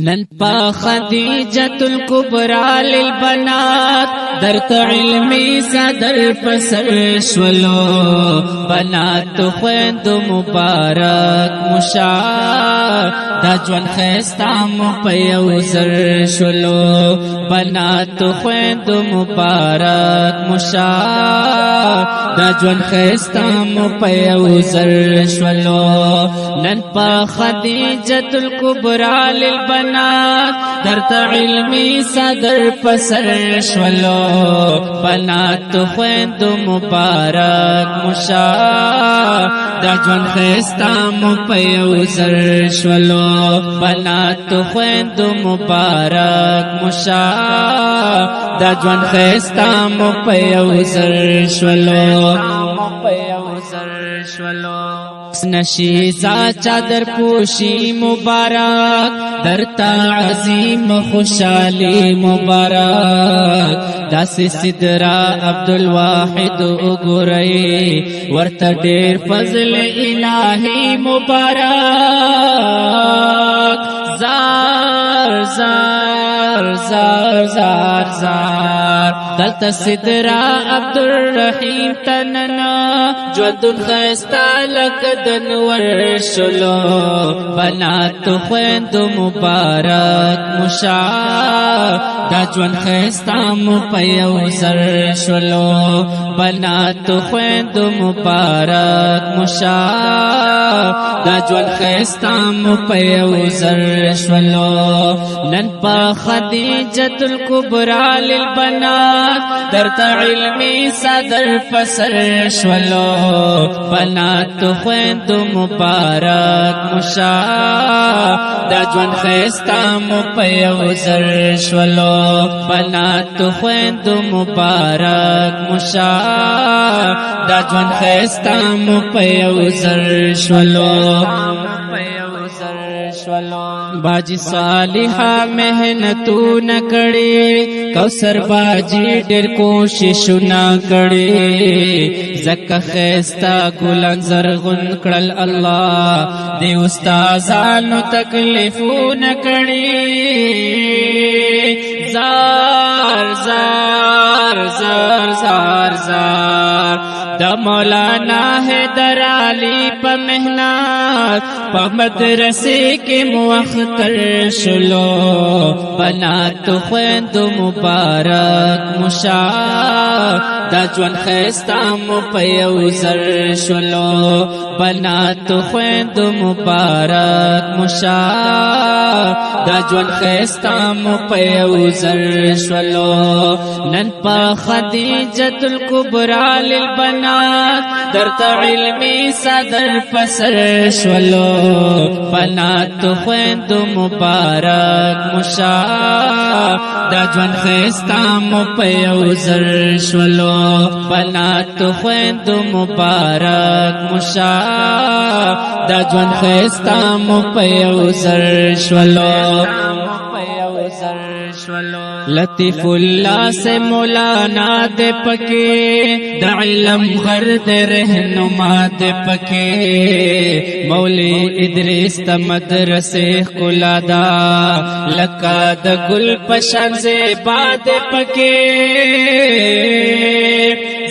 نن پا خدیجة الكبرى للبنات درت علمی صدر پسر شولو بنات خویند مبارک مشاع دا جوان خیستام پیوزر شولو بنات خویند مبارک مشاع دا جوان خیستام پیوزر شولو نن پا خدیجة الكبرى للبنات درت علمی صدر پسر شولو بنات خویند مبارک مشاع دا جوان خیستام پیوزر شولو بنات خویند مبارک مشاع دا جوان خیستام پیوزر شولو نشیزا چادر پوشی مبارک درتا عظیم خوشالی مبارک داسی صدرا عبدالواحد اگرئی ورطا دیر فضل الہی مبارک زار زار زار زار زار دلتا صدرا عبدالرحیم تننا جود خیستا لکدن ورشلو بنات خویند مبارک مشاع دا جوان خیستام پیوزر شلو بنات خویند مبارک مشاع دا جوان خیستام پیوزر شلو نن پا خدیجة الكبرى للبنات درت علمی صدر پسر شولو بنات خویند مبارک مشاع دا جوان خیستام پیوزر شولو بنات خویند مبارک مشاع دا جوان خیستام پیوزر شولو باجی صالحہ محنتو نکڑی کوثر باجی ډیر کوشش نکڑی زکا خیستا گلان زرغن کړل الله دی استادانو تکلیفو نکڑی زار زار زار زار زار دا مولانا حیدر علی پا محنت پا مدرسے کے مواختر شلو بنات خویند مبارک مشاع دا جوان خیستام پیوزر شلو بنات خویند مبارک مشاع دا جوان خیستام پیوزر شلو نن پا خدیجة الكبرى للبنات درت علمی صدر پسر شولو بنات خویند مبارک مشاع دا جوان خیستام پیوزر شولو بنات خویند مبارک مشاع دا جوان خیستام پیوزر شولو لطیف اللہ سے مولانا دے پکے دا علم غر دے رہنما دے پکے مولی ادریس تا مدرسے کلا دا لکا دا گل پشان سے باد پکے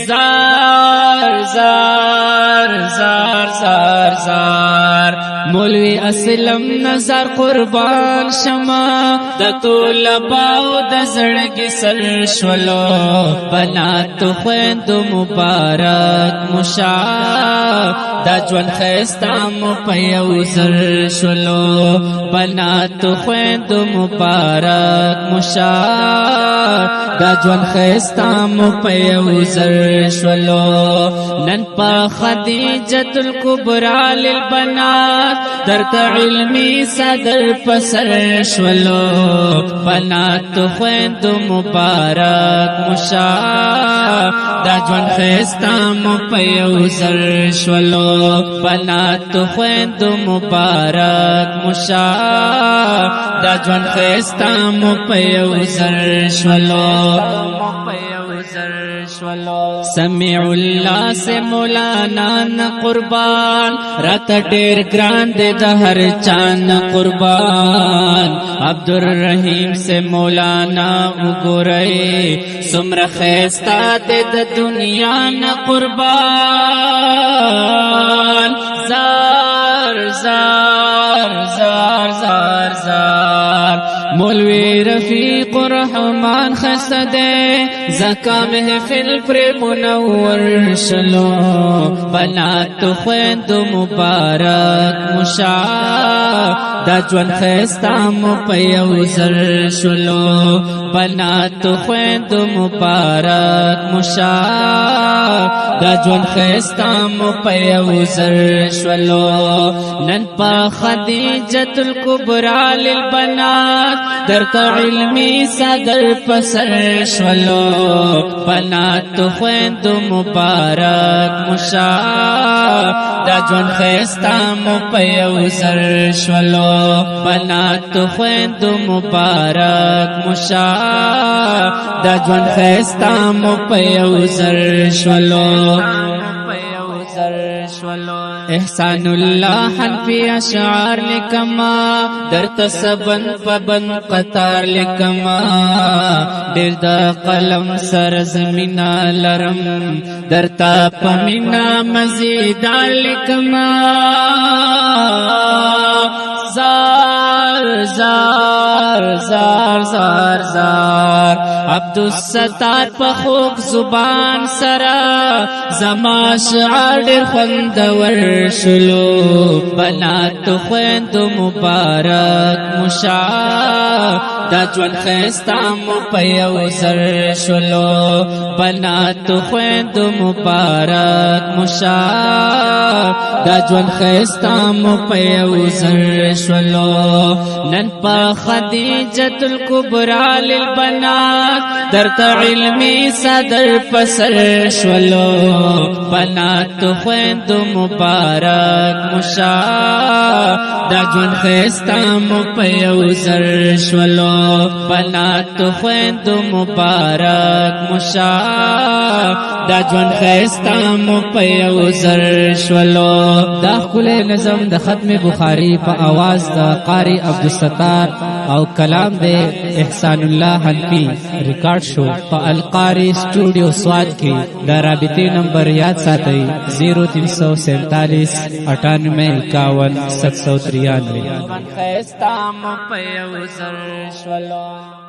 زار زار زار زار زار مولوی اسلم نظر قربان شما دا طلباو دا زڑگی سر شولو بنات خویند مبارک مشاع دا جوان خیستام پیوزر شولو بنات خویند مبارک مشاع دا جوان خیستام پیوزر شولو نن پا خدیجة الكبرى للبنات درت علمی صدر پسر شولو بنات خویند مبارک مشاع دا جوان خیستام پیوزر شولو بنات خویند مبارک مشاع دا جوان خیستام پیوزر شولو زر شولو سمیع اللہ سے مولانا نہ قربان رات ډیر ګران دے د هر چان قربان عبدالرحیم سے مولانا وګورئ سمره خیستا دے د دنیا نہ قربان زار زار زار زار زار مولوی رفیق الرحمن خسته دے زکا محفل پر منور شلو بنات خویند مبارک مشا دا جوان خسته مو په یو زر شلو بنات خویند مبارک مشا دا جوان خسته مو په یو زر شلو نن پا خدیجة الکبرى للبنات درت علمی صدر پسر شولو بنات خویند مبارک مشا دا جون خیستا مو پیو زر شولو بنات خویند مبارک مشا دا جون خیستا مو پیو زر شولو احسان اللہ حنفی اشعار لکما در تسبن پبن قطار لکما دیر دا قلم سر زمینا لرم در تا پمینا مزید لکما زار زار زار زار زار عبدالستار پخوک زبان سرا زما شعار دیر خوندور شلو بنات خویند مبارک مشا دا جوان خیستا مو پیو زر شلو بنات خویند مبارک مشا دا جوان خیستا مو پیو زر شلو نن پا خدیجة الکبرى للبنات درت علمی صدر پسر شولو بنات خویند مبارک مشا دا جون خیستا مو پیو زر شولو بنات خویند مبارک مشا دا جون خیستا مو پیو زر شولو دا خل نظم د ختم بخاری په आवाज د قاری عبدالستار او کلام دے احسان اللہ حنفی ریکارڈ شو پا القاری سٹوڈیو سواد کی دا رابطی نمبر یاد ساتھی 0347 98 51 793